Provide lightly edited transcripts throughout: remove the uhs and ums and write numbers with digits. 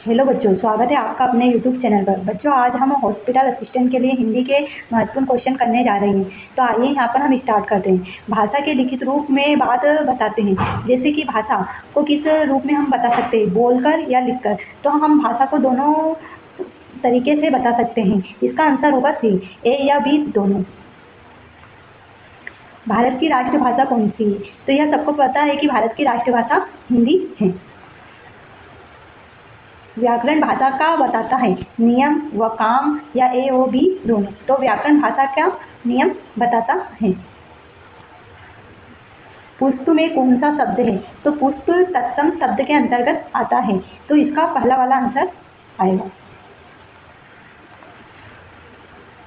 Hello बच्चों, स्वागत है आपका अपने यूट्यूब चैनल पर। बच्चों, आज हम हॉस्पिटल असिस्टेंट के लिए हिंदी के महत्वपूर्ण क्वेश्चन करने जा रहे हैं। तो आइए यहाँ पर हम स्टार्ट करते हैं। भाषा के लिखित रूप में बात बताते हैं, जैसे कि भाषा को किस रूप में हम बता सकते हैं, बोलकर या लिखकर। तो हम भाषा को दोनों तरीके से बता सकते हैं। इसका आंसर होगा सी, ए या बी दोनों। भारत की राष्ट्रभाषा कौन सी है? तो यह सबको पता है कि भारत की राष्ट्रभाषा हिंदी है। व्याकरण भाषा का बताता है, नियम व काम या ए ओ बी दोनों। तो व्याकरण भाषा का नियम बताता है। पुष्प में कौन सा शब्द है? तो पुष्प तत्सम शब्द के अंतर्गत आता है। तो इसका पहला वाला आंसर आएगा।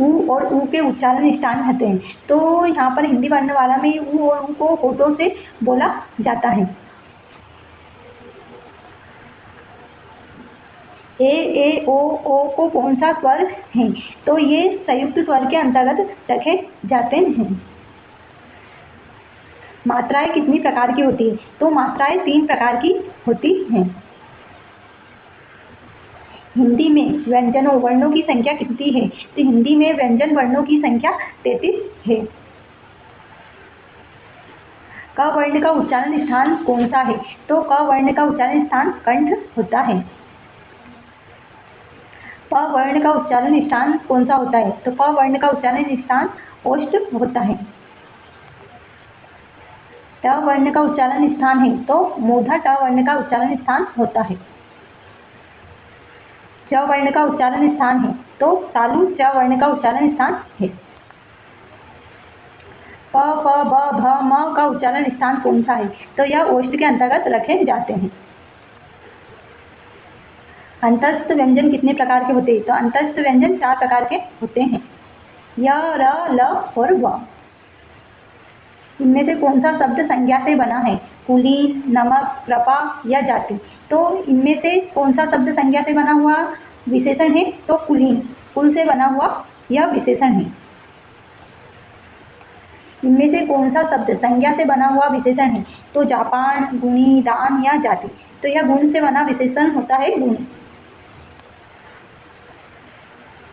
ऊ और ऊ के उच्चारण स्थान होते हैं। तो यहाँ पर हिंदी वर्णमाला में ऊ और ऊ को होठों से बोला जाता है। ए ओ को कौन सा स्वर है? तो ये संयुक्त स्वर के अंतर्गत रखे जाते हैं। मात्राएं कितनी प्रकार की होती है? तो मात्राएं 3 प्रकार की होती हैं। हिंदी में व्यंजनों वर्णों की संख्या कितनी है? तो हिंदी में व्यंजन वर्णों की संख्या 33 है। क वर्ण का उच्चारण स्थान कौन सा है? तो क वर्ण का उच्चारण स्थान कंठ होता है। प वर्ण का उच्चारण स्थान कौन सा होता है? तो प वर्ण का उच्चारण स्थान ओष्ठ होता है। ट वर्ण का उच्चारण स्थान है तो मूर्धा ट वर्ण का उच्चारण स्थान होता है। च वर्ण का उच्चारण स्थान है तो तालु च वर्ण का उच्चारण स्थान है। प फ ब भ म का उच्चारण स्थान कौन सा है? तो यह ओष्ठ के अंतर्गत रखे जाते हैं। अंतस्थ व्यंजन कितने प्रकार के होते हैं? तो अंतस्थ व्यंजन 4 प्रकार के होते हैं, य, र, ल और व। इनमें से कौन सा शब्द संज्ञा से बना है? कुलीन, नमक, कृपा या जाति। तो इनमें से कौन सा शब्द संज्ञा से बना हुआ विशेषण है? तो कुलीन, कुल से बना हुआ यह विशेषण है। इनमें से कौन सा शब्द संज्ञा से बना हुआ विशेषण है? तो जापान, गुणी, दान या जाति। तो यह गुण से बना विशेषण होता है, गुण।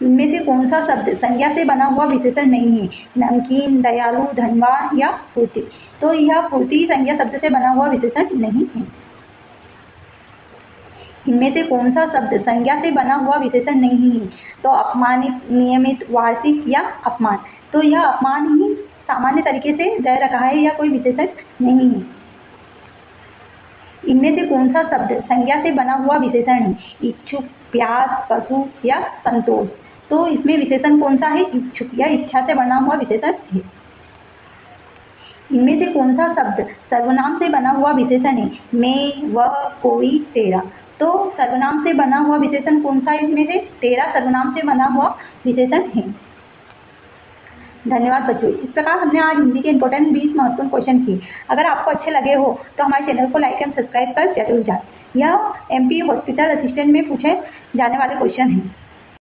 इनमें से कौन सा शब्द संज्ञा से बना हुआ विशेषण नहीं है? नमकीन, दयालु, धनवान या फूर्ति। तो यह फूर्ति संज्ञा शब्द से बना हुआ विशेषण नहीं है। इनमें से कौन सा शब्द संज्ञा से बना हुआ विशेषण नहीं है? तो अपमानित, नियमित, वार्षिक या अपमान। तो यह अपमान ही सामान्य तरीके से दे रखा है, या कोई विशेषण नहीं है। इनमें से कौन सा शब्द संज्ञा से बना हुआ विशेषण है? इच्छुक, प्यास, पशु या संतोष। तो इसमें विशेषण कौन सा है? इच्छुक या इच्छा से बना हुआ विशेषण है। इनमें से कौन सा शब्द सर्वनाम से बना हुआ विशेषण है? मैं, वह, कोई, तेरा। तो सर्वनाम से बना हुआ विशेषण कौन सा है? इसमें से तेरा सर्वनाम से बना हुआ विशेषण है। धन्यवाद बच्चों। इस प्रकार हमने आज हिंदी के इंपॉर्टेंट 20 महत्वपूर्ण क्वेश्चन किए। अगर आपको अच्छे लगे हो तो हमारे चैनल को लाइक एंड सब्सक्राइब कर जरूर जाए। यह MP हॉस्पिटल असिस्टेंट में पूछे जाने वाले क्वेश्चन हैं।